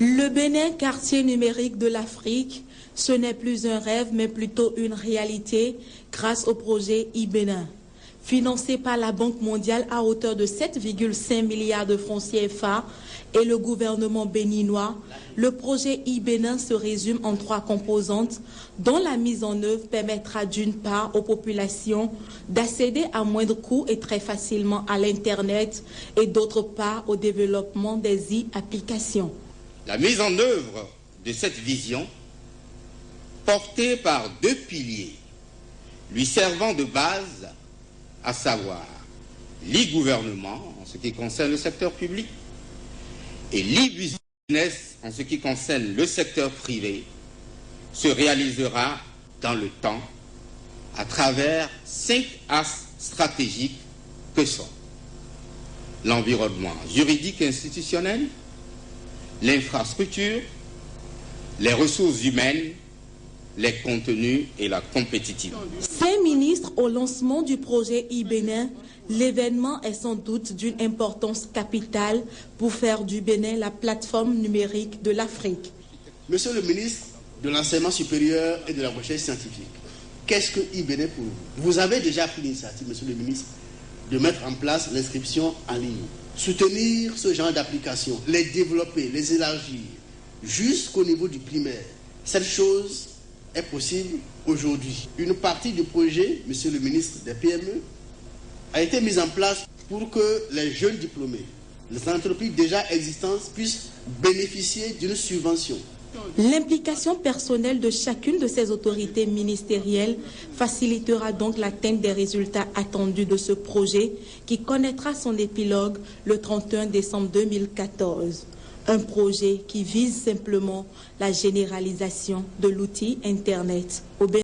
Le Bénin, quartier numérique de l'Afrique, ce n'est plus un rêve, mais plutôt une réalité grâce au projet e-Bénin. Financé par la Banque mondiale à hauteur de 7,5 milliards de francs CFA et le gouvernement béninois, le projet e-Bénin se résume en 3 composantes dont la mise en œuvre permettra d'une part aux populations d'accéder à moindre coût et très facilement à l'Internet et d'autre part au développement des e-applications. La mise en œuvre de cette vision, portée par 2 piliers, lui servant de base, à savoir l'e-gouvernement en ce qui concerne le secteur public et l'e-business en ce qui concerne le secteur privé, se réalisera dans le temps à travers 5 axes stratégiques que sont l'environnement juridique et institutionnel, l'infrastructure, les ressources humaines, les contenus et la compétitivité. 5 ministres au lancement du projet e-Bénin, l'événement est sans doute d'une importance capitale pour faire du Bénin la plateforme numérique de l'Afrique. Monsieur le ministre de l'Enseignement supérieur et de la Recherche scientifique, qu'est-ce que e-Bénin pour vous? Vous avez déjà pris l'initiative, monsieur le ministre, de mettre en place l'inscription en ligne. Soutenir ce genre d'applications, les développer, les élargir jusqu'au niveau du primaire. Cette chose est possible aujourd'hui. Une partie du projet, monsieur le ministre des PME, a été mise en place pour que les jeunes diplômés, les entreprises déjà existantes puissent bénéficier d'une subvention. L'implication personnelle de chacune de ces autorités ministérielles facilitera donc l'atteinte des résultats attendus de ce projet qui connaîtra son épilogue le 31 décembre 2014. Un projet qui vise simplement la généralisation de l'outil Internet au Bénin.